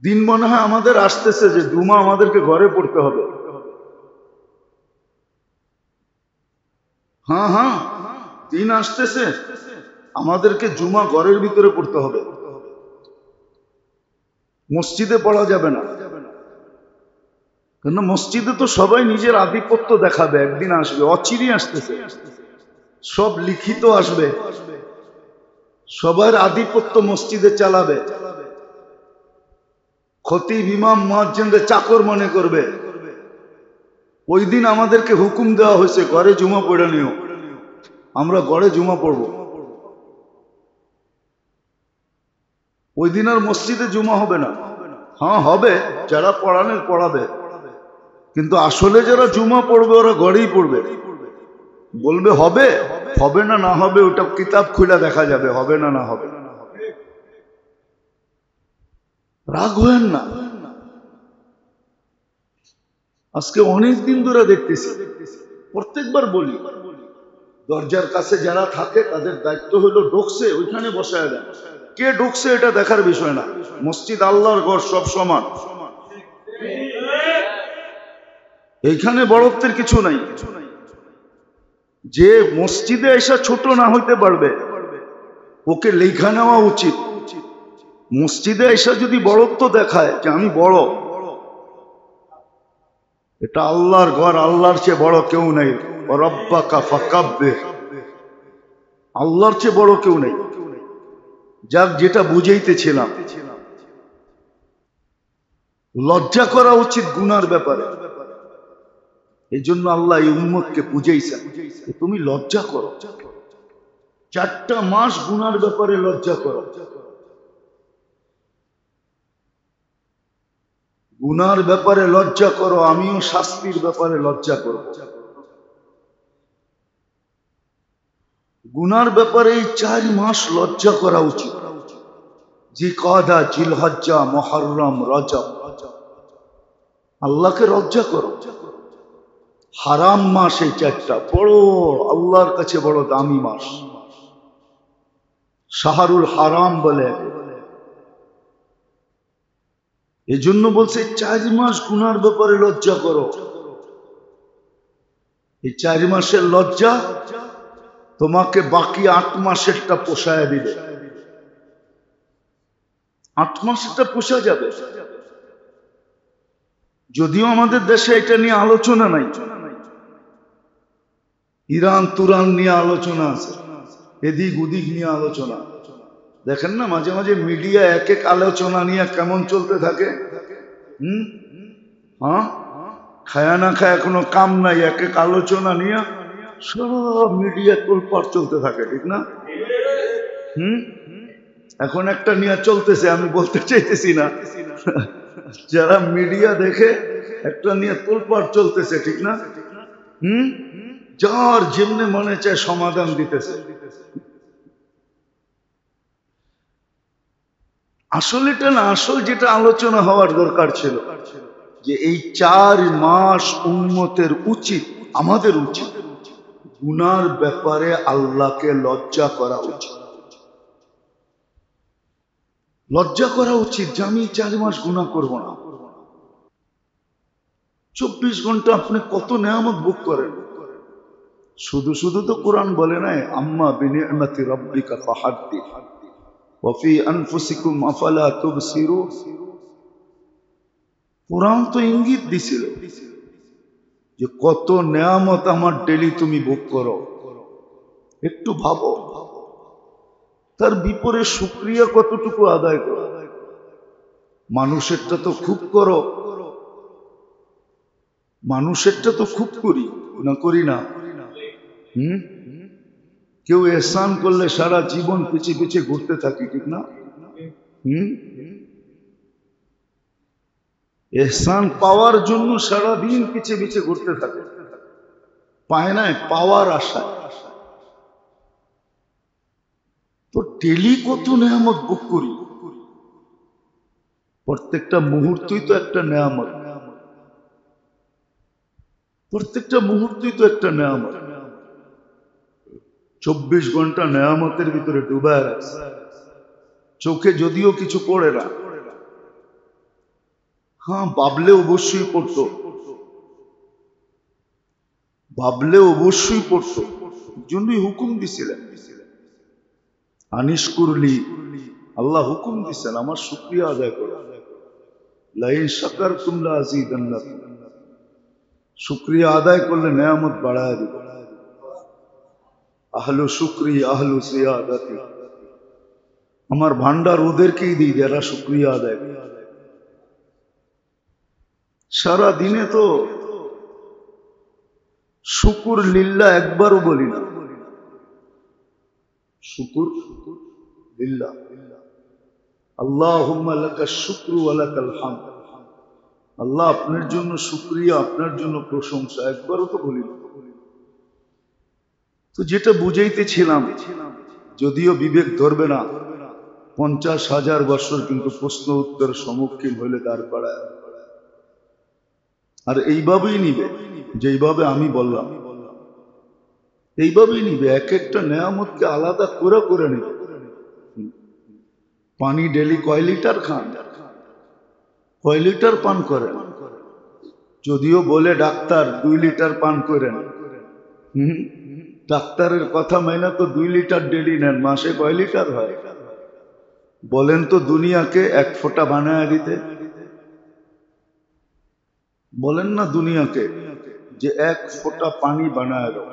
দিন মনে হয় আমাদের আসতেছে যে জুমা আমাদেরকে ঘরে পড়তে হবে। হ্যাঁ হ্যাঁ, দিন আসতেছে আমাদেরকে জুমা ঘরের ভিতরে পড়তে হবে, মসজিদে পড়া যাবে না। কেন মসজিদে তো সবাই নিজের আধিপত্য দেখাবে, একদিন আসবে, অচিরেই আসতেছে, সব লিখিত আসবে, সবার আধিপত্য মসজিদে চালাবে, খতিব ইমাম মুয়াজ্জিনদের চাকর মনে করবে। ওই দিন আমাদেরকে হুকুম দেওয়া হয়েছে ঘরে জুমা পড়ে নিও, আমরা ঘরে জুমা পড়ব। ওই দিন আর মসজিদে জুমা হবে না। হ্যাঁ হবে, যারা পড়ানোর পড়াবে, কিন্তু আসলে যারা জুমা পড়বে ওরা ঘরেই পড়বে। বলবে হবে, হবে না না হবে ওটা কিতাব খুলে দেখা যাবে, হবে না না হবে। রাগ হয়েন না, আজকে অনেক দিন ধরে দেখতেছি, প্রত্যেকবার বলি দরজার কাছে যারা থাকে তাদের দায়িত্ব হলো ঢুকছে ওইখানে বসায় দেন। কে ঢুকছে এটা দেখার বিষয় না, মসজিদ আল্লাহর ঘর, সব সমান, এইখানে বড়ত্বের কিছু নাই। যে মসজিদে এসে ছোট না হইতে পারবে ওকে লেখা নেওয়া উচিত। মসজিদে এসে যদি বড়ত্ব দেখায় যে আমি বড়, এটা আল্লাহর ঘর, আল্লাহর চেয়ে বড় কেউ নেই। রব্বাকা ফাকাব্বির, আল্লাহর চেয়ে বড় কেউ নেই। যাক, যেটা বুঝাইতেছিলাম, লজ্জা করা উচিত গুনার ব্যাপারে। এই জন্য আল্লাহ এই উম্মতকে বুঝাইছেন তুমি লজ্জা করো, 4টা মাস গুনার ব্যাপারে লজ্জা করো। গুনার ব্যাপারে লজ্জা করো, আমিও শাস্তির ব্যাপারে লজ্জা করব। গুনার ব্যাপারে এই 4 মাস লজ্জা করা উচিত। জিলকাদা, জিলহজ্জা, মুহররম, রজব, আল্লাহকে লজ্জা করো। হারাম মাস এই 4টা, বড় আল্লাহর কাছে বড় দামি মাস, শাহরুল হারাম বলে। এই জন্য বলছে 4 মাস গুনার ব্যাপারে লজ্জা করো। এই 4 মাসের লজ্জা তোমাকে বাকি 8 মাসেরটা পোষায় দিবে। 8 মাসেরটা পোষা যাবে। যদিও আমাদের দেশে এটা নিয়ে আলোচনা নাই, ইরান তুরান নিয়ে আলোচনা আছে, এদিক ওদিক নিয়ে আলোচনা। দেখেন না মাঝে মাঝে মিডিয়া এক এক আলোচনা নিয়ে কেমন চলতে থাকে। হ্যাঁ, খায়া না খায়া কোনো কাম নাই, এক এক আলোচনা নিয়ে সব মিডিয়া তোলপাড় চলতে থাকে, ঠিক না? এখন একটা নিয়ে চলতেছে, আমি বলতে চাইতেছি না, যারা মিডিয়া দেখে একটা নিয়ে তোলপাড় চলতেছে, ঠিক না? যার যেমনে মনে চায় সমাধান দিতেছে। আসলে এটা না, আসল যেটা আলোচনা হওয়ার দরকার ছিল যে এই 4 মাস উম্মতের উচিত, আমাদের উচিত গুনার ব্যাপারে আল্লাহকে লজ্জা করা উচিত। লজ্জা করা উচিত যে আমি 4 মাস গুনাহ করব না। 24 ঘন্টা আপনি কত নেয়ামত ভোগ করেন। শুধু শুধু তো কোরআন বলে নাই আম্মা বিনিআমাতি রাব্বিকা ফাহাদ্দিস ওয়া ফি আনফুসিকুম আফালা তুবসিরুন। কোরআন তো ইঙ্গিত দিছিল যে কত নেয়ামত আমার ডেলি তুমি ভোগ করো, একটু ভাবো। তার বিপরীতে শুকরিয়া কতটুকু আদায় করো। মানুষেরটা তো খুব করো, মানুষেরটা তো খুব করি না, করি না? কেউ এহসান করলে সারা জীবন পিছিয়ে পিছিয়ে ঘুরতে থাকি, ঠিক না? এহসান পাওয়ার জন্য সারা দিন পিছিয়ে পিছিয়ে ঘুরতে থাকে, পায় না, পাওয়ার আশায়। তো ডেলি কত নেয়ামত ভোগ করি, প্রত্যেকটা মুহূর্তই তো একটা নেয়ামত, প্রত্যেকটা মুহূর্তই তো একটা নেয়ামত। 24 ঘন্টা নেয়ামতের ভিতরে ডুবায় রাখছে। চোখে যদিও কিছু পড়ে না, হ্যাঁ, ভাবলে অবশ্যই পড়তো, ভাবলে অবশ্যই পড়তো, জন্যই হুকুম দিছিলেন আনিশ করলি। আল্লাহ হুকুম দিচ্ছেন আমার শুকরিয়া আদায় করো, লাইন শাকারতুম লাযীদান্নাকুম, শুকরিয়া আদায় করলে নেয়ামত বাড়ায় দিব। আহলু শুকরি আহলু সিয়াদাতি, আমার ভান্ডার ওদেরকেই দিই যারা শুকরিয়া আদায় করে। সারা দিনে তো শুকুর লিল্লাহ একবারও বলি না, শুকুর লিল্লাহ, আল্লাহুম্মা লাকা শুকরু ওয়া লাকাল হামদ, আল্লাহ আপনার জন্য শুকরিয়া, আপনার জন্য প্রশংসা, একবারও তো বলি না। তো যেটা বুঝাইতেছিলাম, যদিও বিবেক ধরবে না, 50,000 বছর কিন্তু প্রশ্ন উত্তর সম্মুখীন হইলে দাঁড় পাড়ায়, আর এইভাবেই নিবে, যেইভাবে আমি বললাম এইভাবেই নিবে, এক একটা নেয়ামতকে আলাদা করে করে নিবে। পানি ডেলি কয় লিটার খান, কয় লিটার পান করেন? যদিও বলে ডাক্তার 2 লিটার পান করেন, ডাক্তারের কথা মাইনা তো 2 লিটার ডেলি নেন, মাসে কয় লিটার হয় বলেন তো? দুনিয়াকে 1 ফোঁটা বানায় দিতে বলেন না দুনিয়াকে যে 1 ফোঁটা পানি বানায় দাও।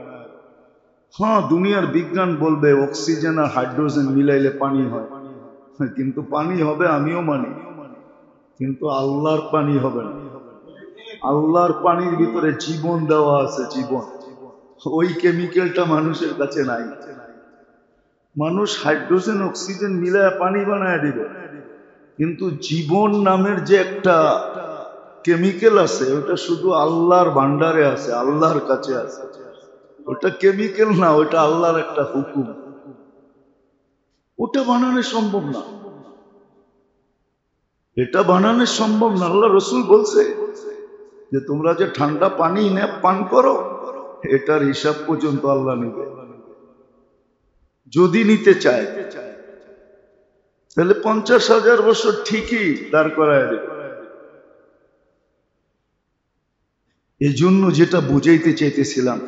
হ্যাঁ, দুনিয়ার বিজ্ঞান বলবে অক্সিজেন আর হাইড্রোজেন মিলাইলে পানি হয়, কিন্তু পানি হবে, আমিও মানি, কিন্তু আল্লাহর পানি হবে না। আল্লাহর পানির ভিতরে জীবন দেওয়া আছে, জীবন, ওই কেমিক্যালটা মানুষের কাছে নাই। মানুষ হাইড্রোজেন অক্সিজেন মিলায় পানি বানায় দিবে, কিন্তু জীবন নামের যে একটা কেমিক্যাল আছে, ওটা শুধু আল্লাহর ভান্ডারে আছে, আল্লাহর কাছে আছে। ওটা কেমিক্যাল না, ওটা আল্লাহর একটা হুকুম, ওটা বানানো সম্ভব না, এটা বানানো সম্ভব না। আল্লাহ রসুল বলছে যে তোমরা যে ঠান্ডা পানি পান করো, এটার হিসাব পর্যন্ত আল্লাহ নিবে, যদি নিতে চায় তাহলে 50,000 বছর ঠিকই দাঁড় করায় দেবে। এই জন্য যেটা বুঝাইতে চাইতেছিলাম,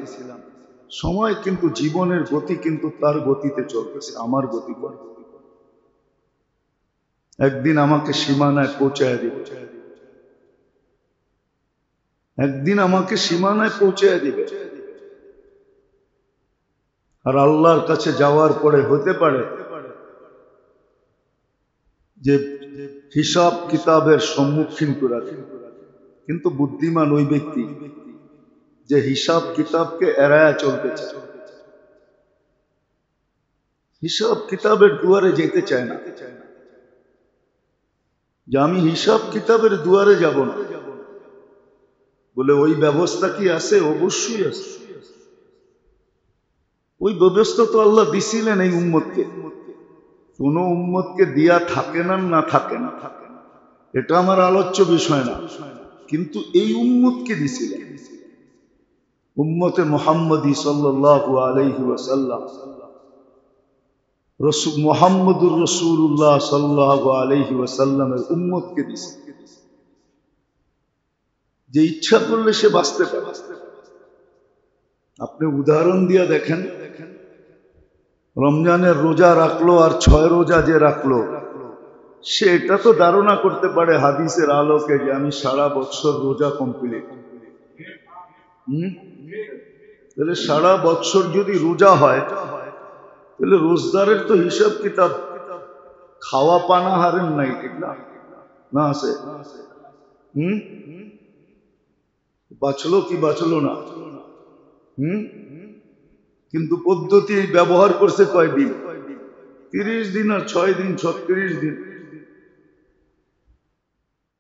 সময় কিন্তু জীবনের গতি কিন্তু তার গতিতে চলতেছে, আমার গতি করে। একদিন আমাকে সীমানায় পৌঁছায় দিবে, একদিন আমাকে সীমানায় পৌঁছায় দিবে। আর আল্লাহর কাছে যাওয়ার পরে হতে পারে যে হিসাব কিতাবের সম্মুখীন করা, কিন্তু বুদ্ধিমান ওই ব্যক্তি যে হিসাব কিতাবকে এড়ায়া চলতে চায়, হিসাব কিতাবের দুয়ারে যেতে চায় না, যে আমি হিসাব কিতাবের দুয়ারে যাব না, বলে ওই ব্যবস্থা কি আছে? অবশ্যই আছে। ওই ব্যবস্থা তো আল্লাহ দিছিলেন এই উম্মতকে, কোন উম্মতকে দিয়া থাকে না, না থাকে না, এটা আমার আলোচ্য বিষয় না, কিন্তু এই উম্মতকে দিছিলেন, উম্মতে মুহাম্মদী সাল্লাল্লাহু আলাইহি ওয়াসাল্লাম, রাসূল মুহাম্মদুর রাসূলুল্লাহ সাল্লাল্লাহু আলাইহি ওয়াসাল্লামের উম্মতকে দিছে, যে ইচ্ছা করলে সে বাঁচতে পারে। আপনি উদাহরণ দিয়ে দেখেন, রমজানের রোজা রাখলো আর 6 রোজা যে রাখলো, সে এটা তো ধারণা করতে পারে হাদিসের আলোকে যে আমি সারা বছর রোজা কমপ্লিট। তাহলে সারা বছর যদি রোজা হয়, তাহলে রোজদারের তো হিসাব কিতাব খাওয়া পানাহারের নাই, ঠিক না? না আছে? বাঁচলো কি বাঁচলো না? কিন্তু পদ্ধতি ব্যবহার করছে কয়দিন? 30 দিন আর 6 দিন, 36 দিন।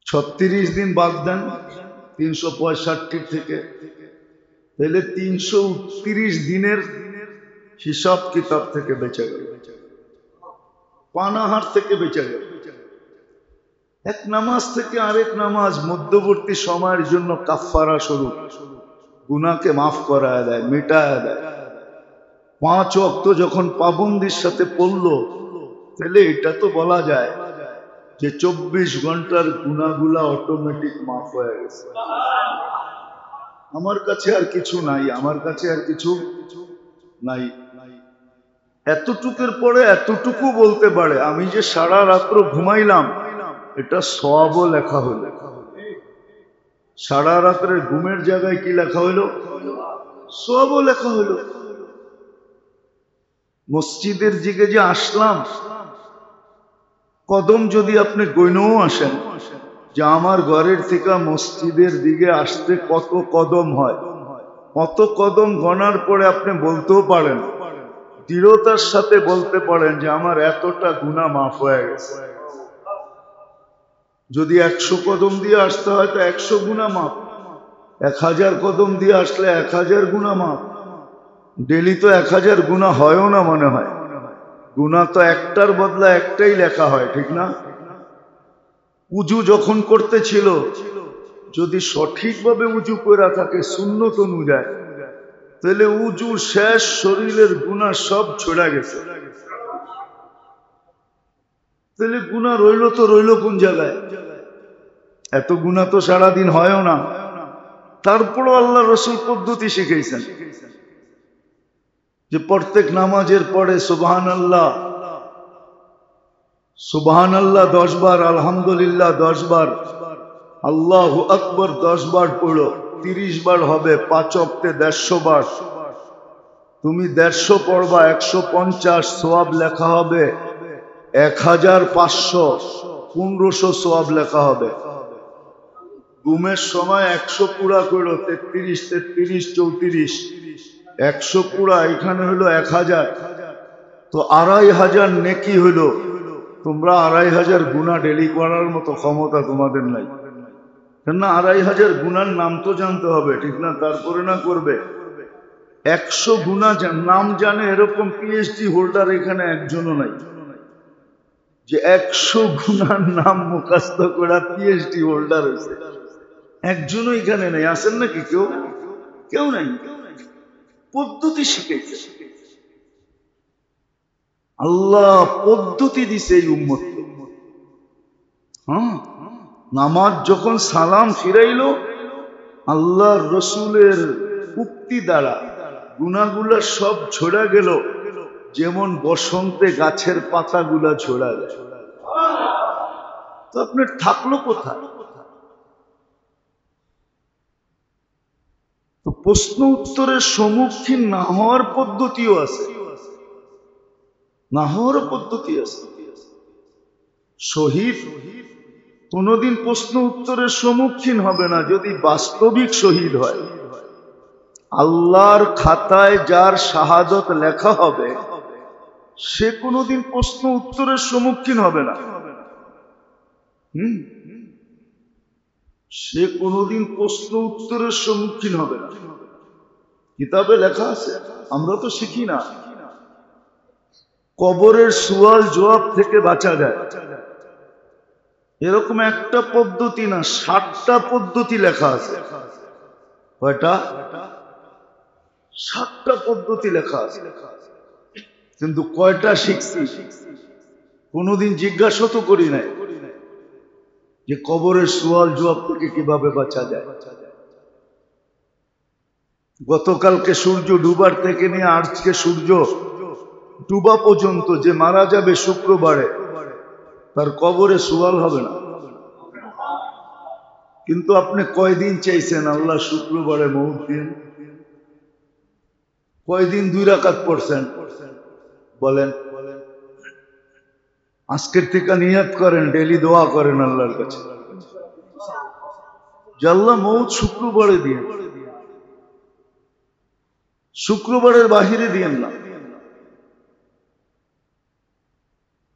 36 দিন বাদ দেন 365 থেকে, তাহলে 329 দিনের হিসাব কিতাব থেকে বেঁচে গেল, পানাহার থেকে বেঁচে গেল। এক নামাজ থেকে আরেক নামাজ মধ্যবর্তী সময়ের জন্য কাফফারা স্বরূপ গুনাহকে মাফ করায় দেয়, মিটায় দেয়। 5 ওয়াক্ত যখন পাবন্দির সাথে পড়লো, তাহলে এটা তো বলা যায় যে 24 ঘন্টার গুনাহগুলা অটোমেটিক মাফ হয়ে গেছে। আমার কাছে আর কিছু নাই, আমার কাছে আর কিছু নাই। এতটুকুর পরে এতটুকু বলতে পারে, আমি যে সারা রাত্র ঘুমাইলাম এটা সওয়াবও লেখা হলো। সারা রাত্রের ঘুমের জায়গায় কি লেখা হইলো? সওয়াবও লেখা হইলো। মসজিদের দিকে যে আসলাম, কদম যদি আপনি গইনও আসেন যে আমার ঘরের থেকে মসজিদের দিকে আসতে কত কদম হয়, কত কদম গণার পরে আপনি বলতেও পারেন, দৃঢ়তার সাথে বলতে পারেন যে আমার এতটা গুনাহ মাফ হয়ে গেছে। যদি 100 কদম দিয়ে আসতে হয় তো 100 গুনাহ মাফ, 1000 কদম দিয়ে আসলে 1000 গুনাহ মাফ। ডেলি তো 1000 গুনাহ হয়ও না মনে হয়, গুনাহ তো একটার বদলা একটাই লেখা হয়, ঠিক না? উজু যখন করতেছিল, যদি সঠিকভাবে উজু করে থাকে সুন্নত অনুযায়ী, তাহলে উজু শেষ, শরীরের গুনাহ সব ছড়া গেছে। তাহলে গুনাহ রইল তো রইল কোন জায়গায়? এত গুনাহ তো সারাদিন হয়ও না। তারপরও আল্লাহ রসুল পদ্ধতি শিখাইছেন যে প্রত্যেক নামাজের পরে সুবহানাল্লাহ, সুবহানাল্লাহ 10 বার, আলহামদুলিল্লাহ 10 বার, আল্লাহু আকবার 10 বার পড়ো। 30 বার হবে, 5 ওয়াক্তে 150 বার। তুমি 150 পড়বা, 150 সওয়াব লেখা হবে। 1500 1500 সওয়াব লেখা হবে। ঘুমের সময় 100 পুরা করো, 33 33 34, 100 পুরা, এখানে হলো 1000, তো 2500 নেকি হলো। তোমরা 2500 গুনাহ ডেলি করার মতো ক্ষমতা তোমাদের নাই, কেননা 2500 গুনার নাম তো জানতে হবে, ঠিক না? তারপরে না করবে। 100 গুনাহ নাম জানে এরকম পিএইচডি হোল্ডার এখানে একজনও নাই, যে 100 গুনার নাম মুখস্থ করা পিএইচডি হোল্ডার হয়েছে। একজনও এখানে নেই। আছেন নাকি কেউ? কেউ নাই। পদ্ধতি শিখেছে আল্লাহ, পদ্ধতি দিছে এই উম্মতকে। নামাজ যখন সালাম ফিরাইলো, আল্লাহর রসুলের উক্তি দ্বারা গুনাহগুলা সব ঝরা গেল, যেমন বসন্তে গাছের পাতাগুলা ঝরা যায়। তো আপনার থাকলো কোথায়? তো প্রশ্ন উত্তরের সম্মুখীন না হওয়ার পদ্ধতিও আছে, না হওয়ার পদ্ধতি আছে। শহীদ কোনদিন প্রশ্ন উত্তরের সম্মুখীন হবে না যদি বাস্তবিক শহীদ হয়। আল্লাহর খাতায় যার শাহাদত লেখা হবে, সে কোনদিন প্রশ্ন উত্তরের সম্মুখীন হবে না। সে কোনদিন প্রশ্ন উত্তরের সম্মুখীন হবে না। কিতাবে লেখা আছে, আমরা তো শিখি না। কবরের সুয়াল জবাব থেকে বাঁচা যায় এরকম একটা পদ্ধতি না, 60টা পদ্ধতি লেখা আছে। কয়টা? 60টা পদ্ধতি লেখা আছে। কিন্তু কয়টা শিখছি কোনদিন জিজ্ঞাসা তো করি নাই যে কবরের সুয়াল জবাব থেকে কিভাবে বাঁচা যায়। গতকালকে সূর্য ডুবার থেকে নিয়ে আজকে সূর্য ডুবা পর্যন্ত যে মারা যাবে শুক্রবারে, তার কবরে সুয়াল হবে না। কিন্তু আপনি কয়দিন চাইছেন আল্লাহ শুক্রবারে মউত দিন? কয়দিন 2 রাকাত পড়ছেন বলেন? আজকের থেকে নিয়ত করেন, ডেলি দোয়া করেন আল্লাহর কাছে যে আল্লাহ মউত শুক্রবারে দিন, শুক্রবারের বাহিরে দিয়েন না।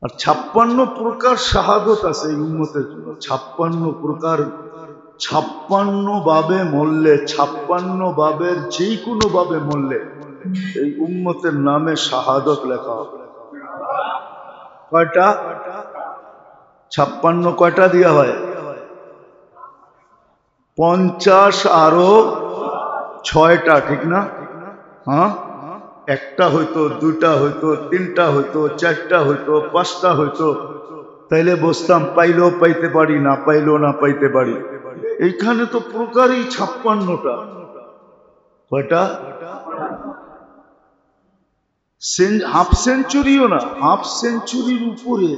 আর 56 প্রকার শাহাদত আছে এই উম্মতের জন্য। 56 প্রকার, 56 ভাবে মরলে, 56 ভাবের যে কোনো ভাবে মরলে এই উম্মতের নামে শাহাদত লেখা হবে। কয়টা? 56 কয়টা দিয়া হয়? 50 আরো 6টা, ঠিক না? হ্যাঁ, একটা হইতো, 2টা হইতো, 3টা হইতো, 4টা হইতো, 5টা হইতো, তাইলে বসতাম, পাইলেও পাইতে পারি, না পাইলেও না পাইতে পারি। এইখানে তো প্রকারই 56টা। কয়টা? হাফ সেঞ্চুরিও না, হাফ সেঞ্চুরির উপরে।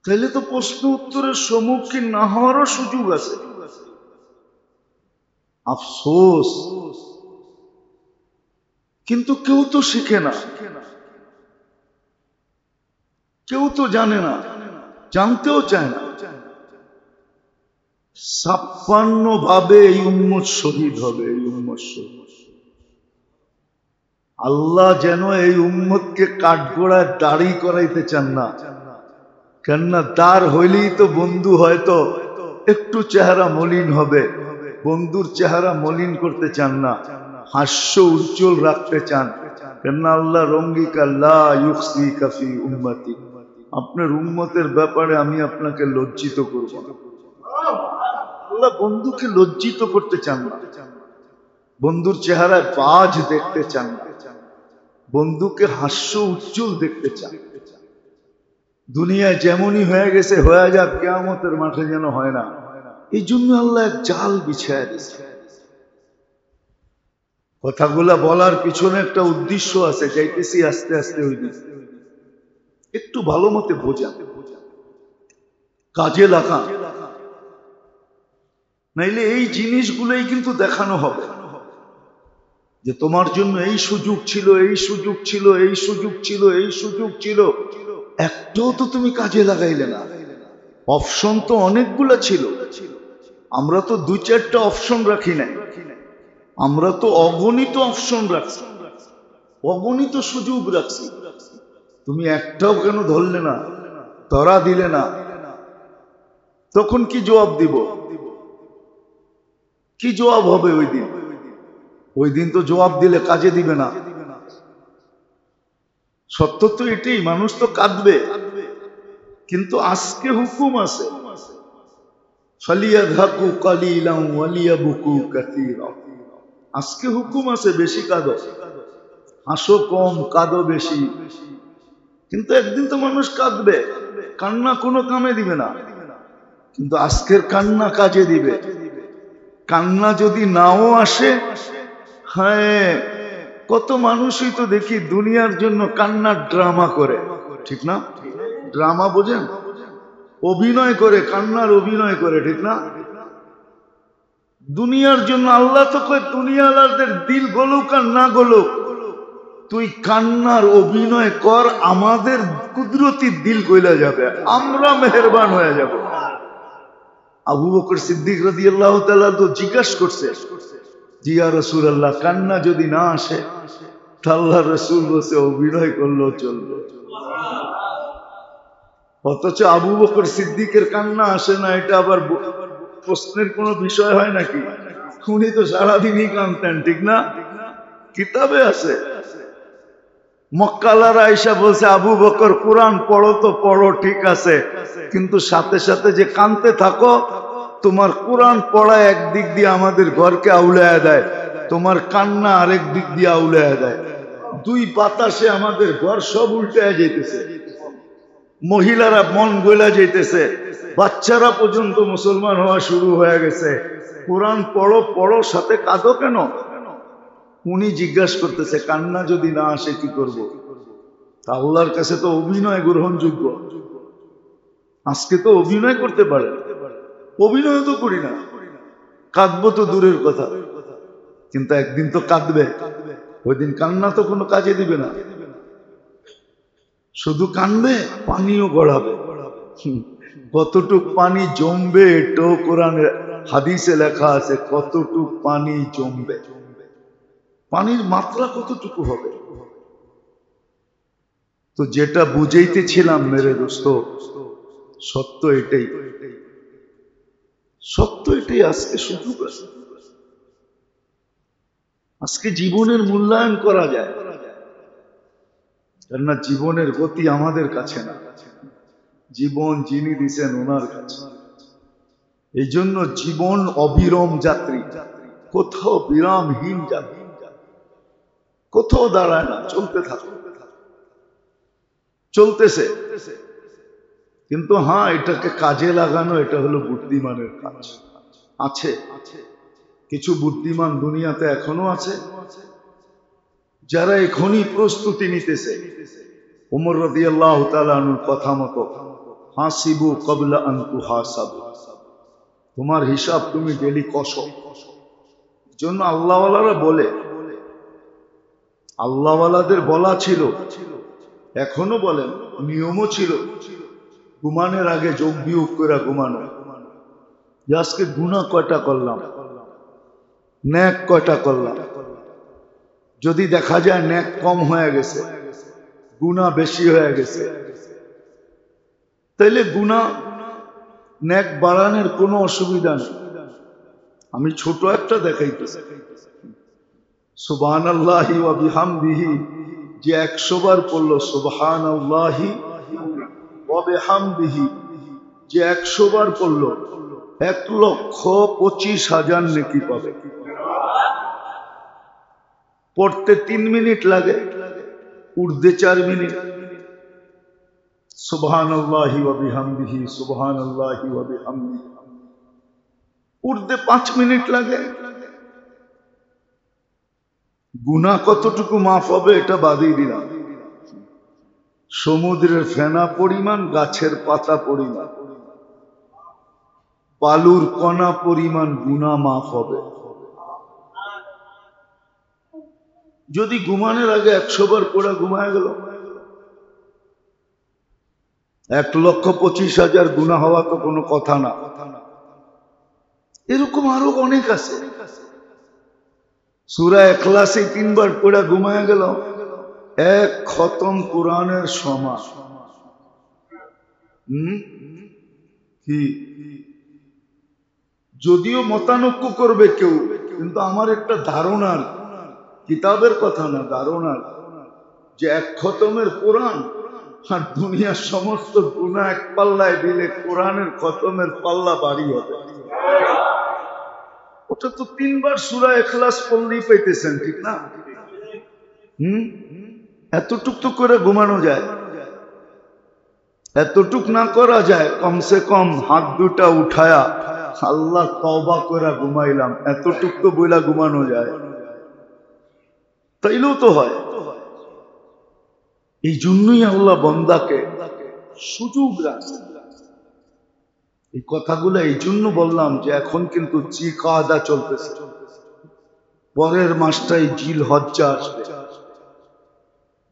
তাহলে তো প্রশ্ন উত্তরের সম্মুখীন না হওয়ারও সুযোগ আছে। আফসোস, কিন্তু কেউ তো শিখে না, কেউ তো জানে না, জানতেও চায় না। 56 ভাবে এই উম্মত শহীদ হবে, এই উম্মত শহীদ। আল্লাহ যেন এই উম্মতকে কাঠগোড়ায় দাড়ি করাইতে চান না, কেননা তার হইলেই তো বন্ধু হয়তো একটু চেহারা মলিন হবে। বন্ধুর চেহারা মলিন করতে চান না, হাস্য উজ্জ্বল রাখতে চান, কেননা আল্লাহ রঙ্গিকা লা ইউখসিকা ফি উম্মতি। আপনার উম্মতের ব্যাপারে আমি আপনাকে লজ্জিত করব না। আল্লাহ বন্ধুকে লজ্জিত করতে চান না, বন্ধুর চেহারায় বাজ দেখতে চান না, বন্ধুকে হাস্য উজ্জ্বল দেখতে চান। দুনিয়া যেমনই হয়ে গেছে হয়ে যাক, কিয়ামতের মাঠে যেন হয় না। এই জন্য আল্লাহ এক জাল বিছায় দিয়েছে। কথাগুলা বলার পিছনে একটা উদ্দেশ্য আছে, যাইতেছি আস্তে আস্তে ওই দিন একটু ভালো মতে বোঝা, কাজে লাগা, নাইলে এই জিনিসগুলোই কিন্তু দেখানো হবে যে তোমার জন্য এই সুযোগ ছিল, এই সুযোগ ছিল, এই সুযোগ ছিল, এই সুযোগ ছিল, একটাও তো তুমি কাজে লাগাইলে না। অপশন তো অনেকগুলা ছিল, আমরা তো 2-4টা অপশন রাখি নাই, আমরা তো অগণিত অপশন রাখছি, অগণিত সুযোগ রাখছি। তুমি একটাও কেন ধরলে না, ধরা দিলে না? তখন কি জবাব দিব? কি জবাব হবে ওই দিন? ওই দিন তো জবাব দিলে কাজে দিবে না। সত্য তো এটাই, মানুষ তো কাঁদবে, কিন্তু আজকে হুকুম আছে, ফালিয়াযহাকু কালিলান ওয়ালিয়াবকু কাসীরা। আজকে হুকুম আছে বেশি কাঁদো, হাসো কম, কাঁদো বেশি। কিন্তু একদিন তো মানুষ কাঁদবে, কান্না কোনো কামে দিবে না, কিন্তু আজকের কান্না কাজে দিবে। কান্না যদি নাও আসে, হ্যাঁ, কত মানুষই তো দেখি দুনিয়ার জন্য কান্নার ড্রামা করে, ঠিক না? ড্রামা বোঝেন? অভিনয় করে, কান্নার অভিনয় করে, ঠিক না? দুনিয়ার জন্য আল্লাহ তো কয় দুনিয়ালাদের দিল গলুক আর না গলুক, তুই কান্নার অভিনয় কর, আমাদের কুদরতি দিল গইলা যাবে, আমরা মেহেরবান হয়ে যাব। আবু বকর সিদ্দিক রাদিয়াল্লাহু তাআলা তো জিজ্ঞাসা করছে, জি ইয়া রাসূলুল্লাহ, কান্না যদি না আসে? আল্লাহ রাসূল বসে অভিনয় করলেও চলবে। অথচ আবু বকর সিদ্দিকের কান্না আসে না, এটা আবার প্রশ্নের কোনো বিষয় হয় নাকি? উনি তো সারাদিনই কাঁদতেন, ঠিক না? কিতাবে আছে। মক্কালার আয়েশা বলছে, আবু বকর কোরআন পড়ো তো পড়ো, ঠিক আছে, কিন্তু সাথে সাথে যে কাঁদতে থাকো, তোমার কোরআন পড়া একদিক দিয়ে আমাদের ঘরকে আউলায়া দেয়, তোমার কান্না আরেক দিক দিয়ে আউলায়া দেয়। দুই বাতাসে আমাদের ঘর সব উল্টায় যেতেছে, মহিলারা মন গলা যেতেছে, বাচ্চারা পর্যন্ত মুসলমান হওয়া শুরু হয়ে গেছে। কোরআন পড়ো পড়ো, সাথে কাঁদো কেন? উনি জিজ্ঞাসা করতেছে, কান্না যদি না আসে কি করব? আল্লাহর কাছে তো অভিনয় গ্রহণযোগ্য। আজকে তো অভিনয় করতে পারে, অভিনয় তো করি না, কাঁদবো তো দূরের কথা, কিন্তু একদিন তো কাঁদবে। ওই দিন কান্না তো কোনো কাজে দিবে না, শুধু কানবে, পানিও গড়াবে। কতটুক পানি জমবে এটাও কোরআনে হাদিসে লেখা আছে, কতটুক পানি জমবে, পানির মাত্রা কতটুকু হবে। তো যেটা বুঝাইতেছিলাম মেরে দোস্ত, সত্য এটাই, সত্য এটাই। আজকে সুযোগ আছে, আজকে জীবনের মূল্যায়ন করা যায়, কেননা জীবনের গতি আমাদের কাছে না, জীবন যিনি দিছেন ওনার কাছে। এই জন্য জীবন অবিরাম যাত্রী, কোথাও বিরামহীন যাত্রী, কোথাও দাঁড়ায় না, চলতে থাকে। চলতেছে, কিন্তু হ্যাঁ, এটাকে কাজে লাগানো, এটা হলো বুদ্ধিমানের কাজ। আছে কিছু বুদ্ধিমান দুনিয়াতে এখনো আছে, যারা এখনই প্রস্তুতি নিতেছে। ওমর রাদিয়াল্লাহু তাআলা আনহুর কথা মতো, হাসিবু ক্বাবলা আন তুহাসাবু, তোমার হিসাব তুমি ডেলি কষো। জন্য আল্লাহওয়ালারা বলে, আল্লাহওয়ালাদের বলা ছিল, এখনো বলেন, নিয়মও ছিল, ঘুমানোর আগে যোগ বিয়োগ করে ঘুমানো, যে আজকে গুনাহ কয়টা করলাম, নেক কয়টা করলাম। যদি দেখা যায় নেক কম হয়ে গেছে, গুনাহ বেশি হয়ে গেছে, তাইলে গুনাহ নেক বাড়ানোর কোনো অসুবিধা নেই। আমি ছোট একটা দেখাইতেছি, সুবহানাল্লাহি ওয়া বিহামদিহি, যে 100 বার পড়লো সুবহানাল্লাহি ওয়া বিহামদিহি, যে 100 বার পড়লো 1,25,000 নেকি পাবে। পড়তে 3 মিনিট লাগে, উঠতে 4 মিনিট। সুবহানাল্লাহি ওয়া বিহামদিহি, সুবহানাল্লাহি ওয়া বিহামদিহি, উঠতে 5 মিনিট লাগে। গুনাহ কতটুকু মাফ হবে এটা বাদই দিলাম, সমুদ্রের ফেনা পরিমাণ, গাছের পাতা পরিমাণ, বালুর কণা পরিমাণ গুনাহ মাফ হবে। যদি ঘুমানোর আগে 100 বার পড়া ঘুমায় গেল, 1,25,000 গুনাহ হওয়া তো কোনো কথা না। এরকম আরো অনেক আছে। সূরা ইখলাসে 3 বার পড়া ঘুমায় গেল, 1 খতম কোরআনের সমান। কি যদিও মতানক্য করবে কেউ, কিন্তু আমার একটা ধারণার, কিতাবের কথা না, ধারণার, যে 1 খতমের কোরআন আর দুনিয়ার সমস্ত গুনাহ এক পাল্লায় দিলে কোরআনের খতমের পাল্লা ভারী হবে। ওটা তো 3 বার সূরা ইখলাস পড়লেই পাইতেছেন, ঠিক না? এতটুক তো করে ঘুমানো যায়। এতটুক না করা যায়, কমসে কম হাত দুটা উঠায়া আল্লাহ তওবা করে ঘুমাইলাম, এতটুক তো বইলা ঘুমানো যায়, তাইলেও তো হয়। এই জন্যই আল্লাহ বান্দাকে সুযোগ রাখে। এই কথাগুলো এই জন্য বললাম যে এখন কিন্তু জিকাদা চলতেছে, পরের মাসটাই জিলহজ্জা আসবে,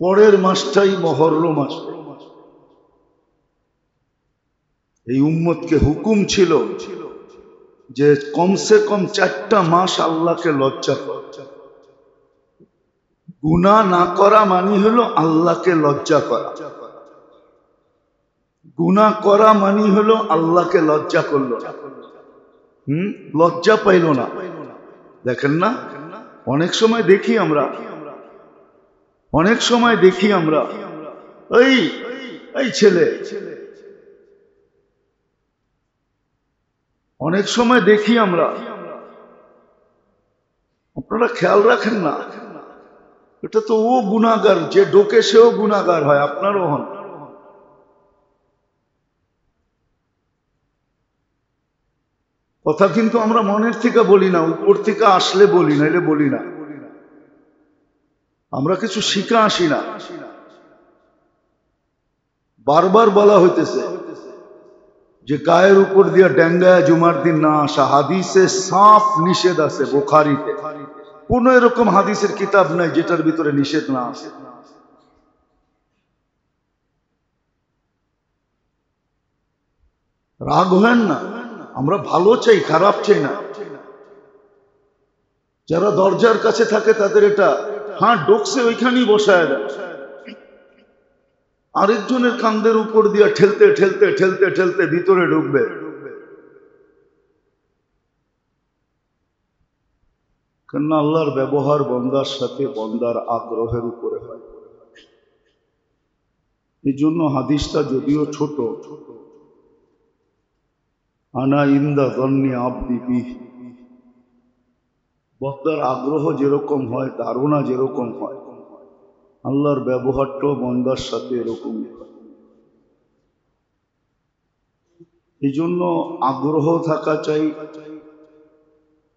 পরের মাসটাই মুহররম আসবে। এই উম্মতকে হুকুম ছিল যে কমসে কম 4টা মাস আল্লাহকে লজ্জা কর। গুনাহ না করা মানে হলো আল্লাহকে লজ্জা করা, গুনাহ করা মানে হলো আল্লাহকে লজ্জা করলো না, লজ্জা পাইল না। দেখেন না, অনেক সময় দেখি আমরা, অনেক সময় দেখি আমরা, এই ছেলে, অনেক সময় দেখি আমরা, আপনারা খেয়াল রাখেন না, এটা তো ও গুনাহগার, যে ডোকে সেও গুনাহগার হয়, আপনারও হন। কথা কিন্তু আমরা মনের থেকে বলি না, উপর থেকে আসলে বলি, নাইলে বলি না। আমরা কিছু শিখা আসি না। বারবার বলা হইতেছে যে গায়ের উপর দিয়া ডেঙ্গায় জুমার দিন না আসা, হাদিসে সাফ নিষেধ আছে, বুখারীতে কোন এরকম হাদিসের কিতাব নাই যেটার ভিতরে নিষেধ না আছে। রাগ হেন না, আমরা ভালো চাই, খারাপ চাই না। যারা দরজার কাছে থাকে তাদের এটা ডোকসে ওইখানেই বসায় দেয়, আরেকজনের কান্দের উপর দিয়া ঠেলতে ঠেলতে ঠেলতে ঠেলতে ভিতরে ঢুকবে। কেননা আল্লাহর ব্যবহার বন্দার সাথে বন্দার আগ্রহের উপরে হয়। এই জন্য হাদিসটা যদিও ছোট, আনা ইন্দা গণ্যে আব্দি বিহি, বন্দার আগ্রহ যেরকম হয়, ধারণা যেরকম হয়, আল্লাহর ব্যবহারটাও বন্দার সাথে এরকমই হয়। এই জন্য আগ্রহ থাকা চাই,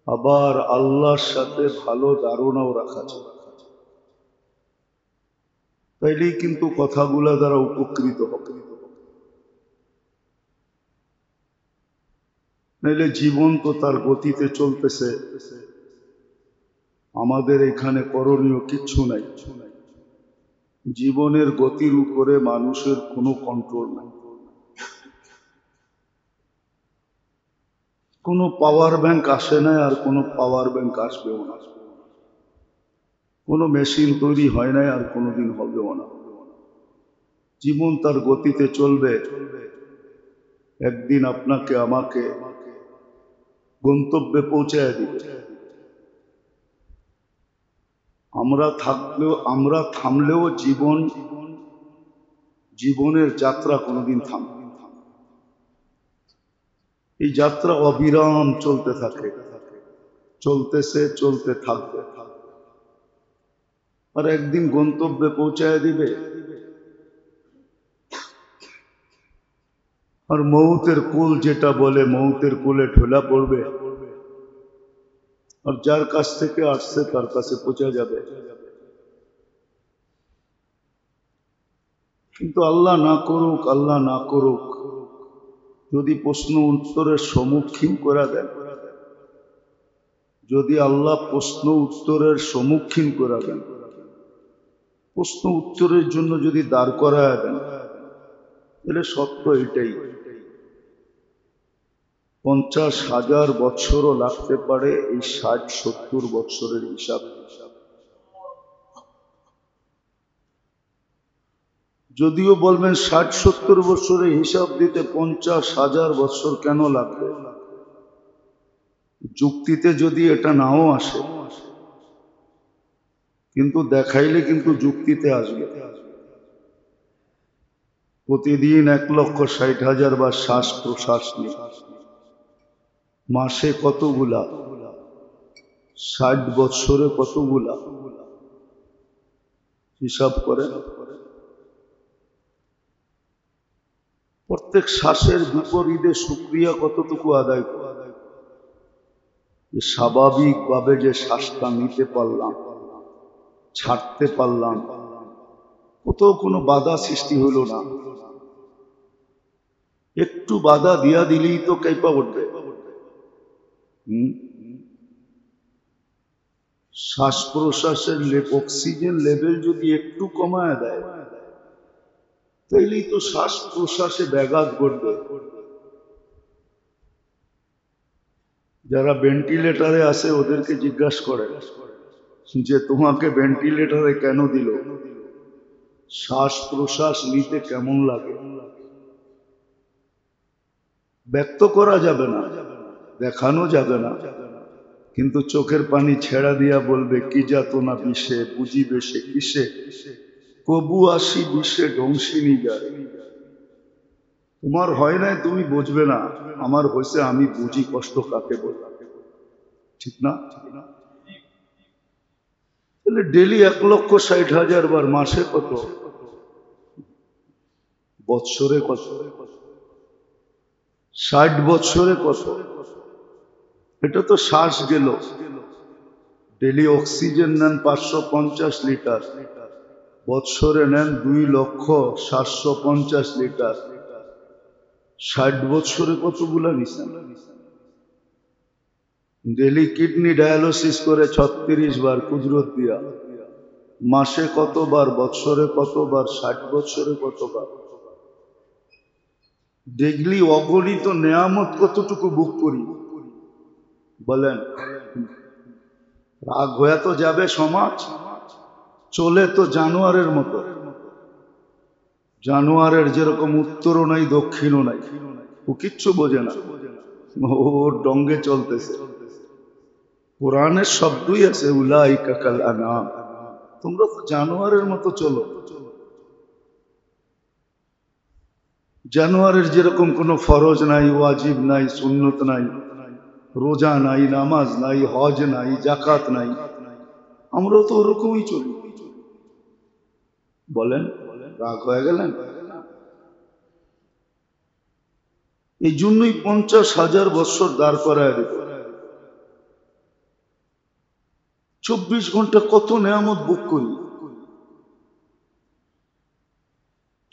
আবার আল্লাহর সাথে ভালো ধারণাও রাখা চাই। তাইলেই কিন্তু কথাগুলা দ্বারা উপকৃত হবে। নাইলে জীবন তো তার গতিতে চলতেছে, আমাদের এখানে করণীয় কিচ্ছু নাই। জীবনের গতির উপরে মানুষের কোনো কন্ট্রোল নাই। কোনো পাওয়ার ব্যাংক আসে না, আর কোনো পাওয়ার ব্যাংক আসবেও না। কোনো মেশিন তৈরি হয় নাই, আর কোনোদিন হবেও না। জীবন তার গতিতে চলবে, একদিন আপনাকে আমাকে গন্তব্যে পৌঁছায় দিবে। আমরা থামলেও জীবনের যাত্রা কোনোদিন থামবে। এই যাত্রা অবিরাম চলতে থাকে, চলতেছে, চলতে থাকবে, আর একদিন গন্তব্যে পৌঁছায় দিবে। আর মৌতের কুল যেটা বলে, মৌতের কুলে ঠোলা পড়বে, আর যার কাছ থেকে আসছে তার কাছে পৌঁছে যাবে। কিন্তু আল্লাহ না করুক, আল্লাহ না করুক, যদি প্রশ্ন উত্তরের সম্মুখীন করে দেন, যদি আল্লাহ প্রশ্ন উত্তরের সম্মুখীন করে দেন, প্রশ্ন উত্তরের জন্য যদি দাঁড় করায় দেন, তাহলে সত্য এটাই, 50,000 বছরও লাগতে পারে এই 60-70 বছরের হিসাব। যদিও বলবেন 60-70 বছরের হিসাব দিতে 50,000 বছর কেন লাগবে, যুক্তিতে যদি এটা নাও আসে, কিন্তু দেখাইলে কিন্তু যুক্তিতে আসবে। প্রতিদিন 1,60,000 বার শ্বাস প্রশ্বাস নিয়ে মাসে কতগুলা, 60 বছরে কতগুলা, হিসাব করে। প্রত্যেক শ্বাসের বিপরীতে শুকরিয়া কতটুকু আদায় করে, স্বাভাবিকভাবে যে শ্বাসটা নিতে পারলাম, ছাড়তে পারলাম, কোথাও কোনো বাধা সৃষ্টি হইল না। একটু বাধা দিয়া দিলেই তো কাইপা উঠবে। শ্বাস প্রশ্বাসের অক্সিজেন লেভেল যদি একটু কমায় দেয়, তাইলেই তো শ্বাস প্রশ্বাসে ব্যাঘাত ঘটবে। যারা ভেন্টিলেটারে আছে ওদেরকে জিজ্ঞাসা করে যে তোমাকে ভেন্টিলেটারে কেন দিল, শ্বাস প্রশ্বাস নিতে কেমন লাগে। ব্যক্ত করা যাবে না, দেখানো যাবে না, কিন্তু চোখের পানি ছেড়া দিয়া বলবে কি যাতনা বিষে, বুঝিবে সে কিসে, কবু আসি বিষে ধ্বংসিনী যায়। তোমার হয় নাই, তুমি বুঝবে না, আমার হয়েছে, আমি বুঝি কষ্ট কাকে বল। ঠিক না? তাহলে ডেলি 1,60,000 বার, মাসে কত, বৎসরে কত, 60 বৎসরে কত, এটা তো শ্বাস গেল। ডেলি অক্সিজেন নেন 550 লিটার, বৎসরে নেন 2,750,000 লিটার, 60 বৎসরে কতগুলা নিছেন। ডেলি কিডনি ডায়ালিসিস করে 36 বার কুদরত দিয়া, মাসে কতবার, বৎসরে কতবার, 60 বৎসরে কতবার। ডেইলি অগণিত নেয়ামত কতটুকু বুক করি বলেন। রাগ হয়ে তো যাবে সমাজ, চলে তো জানোয়ারের মতো। জানোয়ারের যেরকম উত্তরও নাই দক্ষিণও নাই, ও কিচ্ছু বোঝে না, ওর ডঙ্গে চলতেছে। কোরআনের শব্দই আছে উলাইকা কাল আনাম, তোমরা তো জানোয়ারের মতো চলো। জানোয়ারের যেরকম কোনো ফরজ নাই, ওয়াজিব নাই, সুন্নত নাই, রোজা নাই, নামাজ নাই, হজ নাই, জাকাত নাই, আমরাও তো ওরকমই চলি। বলেন, রাগ হয়ে গেলেন? এই জন্যই 50,000 বছর দাঁড় করায় দিত। 24 ঘন্টা কত নেয়ামত বুক করি,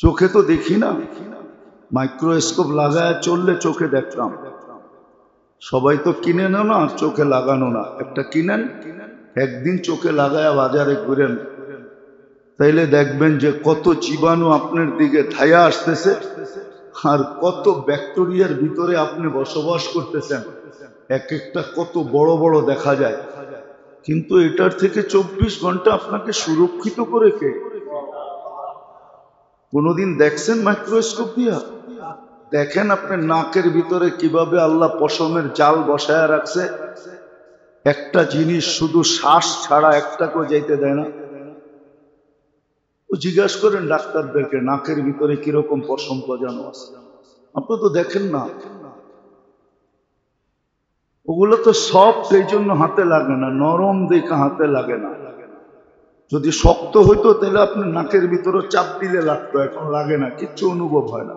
চোখে তো দেখি না। মাইক্রোস্কোপ লাগায় চললে চোখে দেখলাম। সবাই তো কিনে নেও না, চোখে লাগানো না। একটা কিনেন, একদিন চোখে লাগায় বাজারে ঘুরেন, তাইলে দেখবেন যে কত জীবাণু আপনার দিকে ধায়া আসতেছে আর কত ব্যাকটেরিয়ার ভিতরে আপনি বসবাস করতেছেন। এক একটা কত বড় বড় দেখা যায়, কিন্তু এটার থেকে 24 ঘন্টা আপনাকে সুরক্ষিত করে কে? কোনোদিন দেখছেন মাইক্রোস্কোপ দিয়া? দেখেন আপনার নাকের ভিতরে কিভাবে আল্লাহ পশমের জাল বসায় রাখছে। একটা জিনিস শুধু শ্বাস ছাড়া একটাকেও যাইতে দেয় না। জিজ্ঞাসা করেন ডাক্তারদেরকে নাকের ভিতরে কিরকম পশম গজানো আছে, আপনি তো দেখেন না। ওগুলো তো সব সেই জন্য হাতে লাগে না, নরম দেখে হাতে লাগে না। যদি শক্ত হইতো তাহলে আপনি নাকের ভিতরে চাপ দিলে লাগতো, এখন লাগে না, কিচ্ছু অনুভব হয় না।